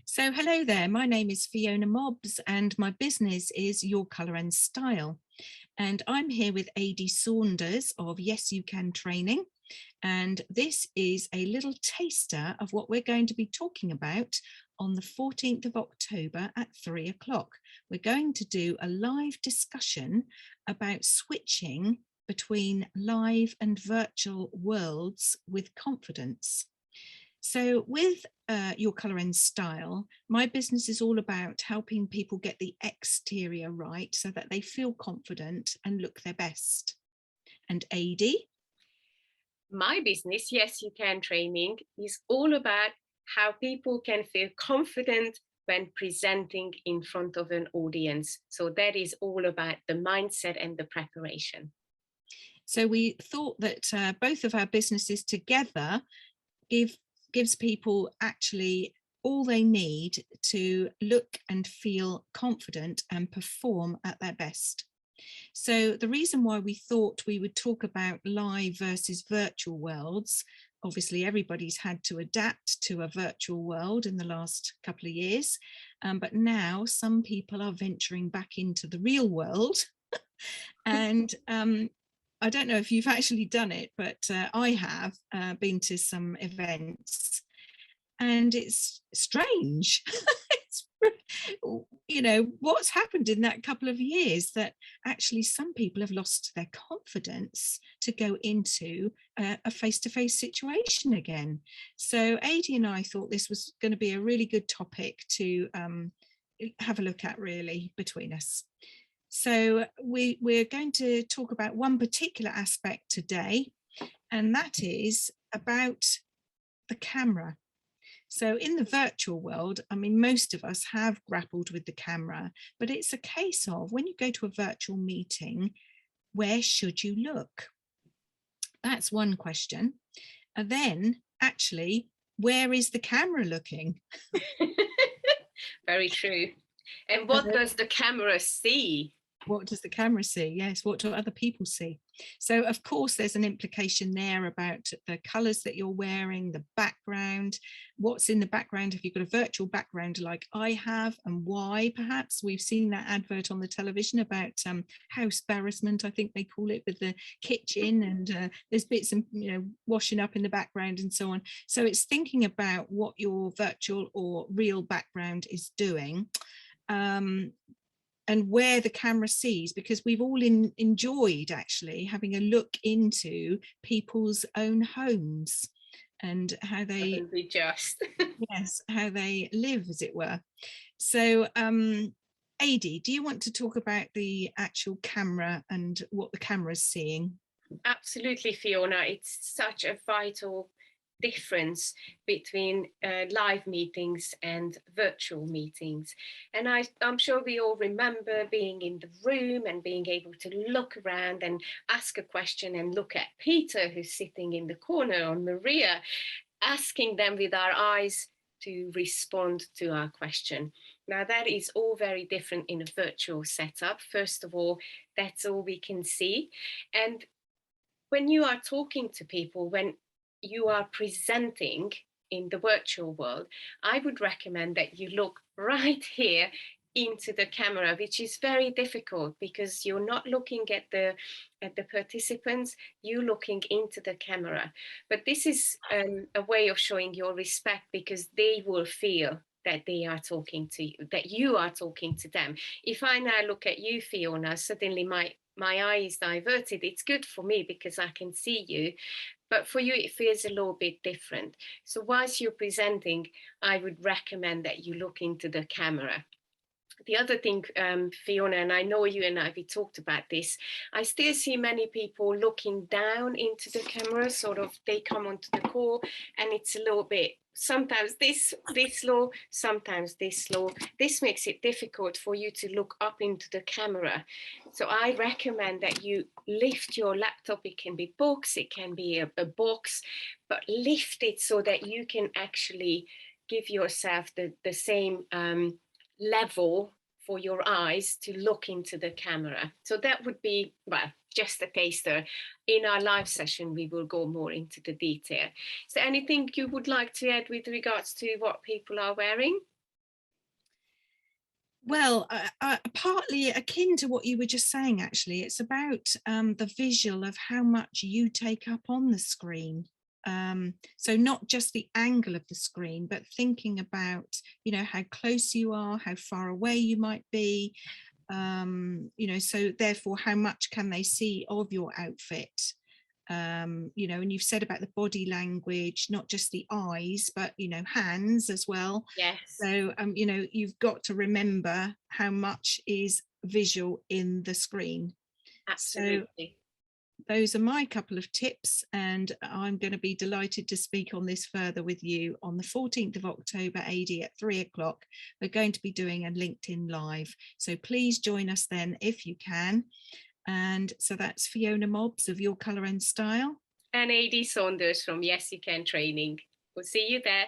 So hello there, my name is Fiona Mobbs and my business is Your Colour and Style. And I'm here with AD Saunders of Yes You Can Training. And this is a little taster of what we're going to be talking about on the 14th of October at 3 o'clock. We're going to do a live discussion about switching between live and virtual worlds with confidence. So with Your Colour and Style, my business is all about helping people get the exterior right so that they feel confident and look their best. And AD? My business, Yes You Can Training, is all about how people can feel confident when presenting in front of an audience. So that is all about the mindset and the preparation. So we thought that both of our businesses together gives people actually all they need to look and feel confident and perform at their best. So the reason why we thought we would talk about live versus virtual worlds, obviously everybody's had to adapt to a virtual world in the last couple of years, but now some people are venturing back into the real world. And I don't know if you've actually done it, but I have been to some events and it's strange. It's, you know, what's happened in that couple of years that actually some people have lost their confidence to go into a face-to-face situation again. So Adi and I thought this was going to be a really good topic to have a look at really between us. So we're going to talk about one particular aspect today, and that is about the camera. So in the virtual world, I mean, most of us have grappled with the camera, but it's a case of when you go to a virtual meeting, where should you look? That's one question. And then actually, where is the camera looking? Very true. And what does the camera see? What does the camera see? Yes, what do other people see? So of course there's an implication there about the colors that you're wearing, the background, what's in the background if you've got a virtual background like I have, and why. Perhaps we've seen that advert on the television about house embarrassment, I think they call it, with the kitchen, and there's bits of, you know, washing up in the background and so on. So it's thinking about what your virtual or real background is doing. And where the camera sees, because we've all enjoyed actually having a look into people's own homes and how they just yes, how they live, as it were. So Adi, do you want to talk about the actual camera and what the camera is seeing? Absolutely, Fiona. It's such a vital difference between live meetings and virtual meetings. And I'm sure we all remember being in the room and being able to look around and ask a question and look at Peter, who's sitting in the corner, or Maria, asking them with our eyes to respond to our question. Now, that is all very different in a virtual setup. First of all, that's all we can see. And when you are talking to people, when you are presenting in the virtual world, I would recommend that you look right here into the camera, which is very difficult because you're not looking at the participants, you're looking into the camera. But this is a way of showing your respect, because they will feel that they are talking to you, that you are talking to them. If I now look at you, Fiona, suddenly my eye is diverted. It's good for me because I can see you, but for you it feels a little bit different. So whilst you're presenting, I would recommend that you look into the camera. The other thing, Fiona, and I know you and I, we talked about this, I still see many people looking down into the camera, sort of they come onto the call and it's a little bit, sometimes this low, sometimes this low. This makes it difficult for you to look up into the camera. So I recommend that you lift your laptop. It can be books, it can be a box, but lift it so that you can actually give yourself the same level for your eyes to look into the camera. So that would be, well, just a taster. In our live session, we will go more into the detail. So anything you would like to add with regards to what people are wearing? Well, partly akin to what you were just saying, actually. It's about the visual of how much you take up on the screen. So not just the angle of the screen, but thinking about, you know, how close you are, how far away you might be, you know, so therefore how much can they see of your outfit. You know, and you've said about the body language, not just the eyes, but, you know, hands as well. Yes, So, you know, you've got to remember how much is visual in the screen. So absolutely. those are my couple of tips, and I'm going to be delighted to speak on this further with you on the 14th of October AD at 3 o'clock. We're going to be doing a LinkedIn Live. So please join us then if you can. And so that's Fiona Mobbs of Your Colour and Style. And AD Saunders from Yes You Can Training. We'll see you there.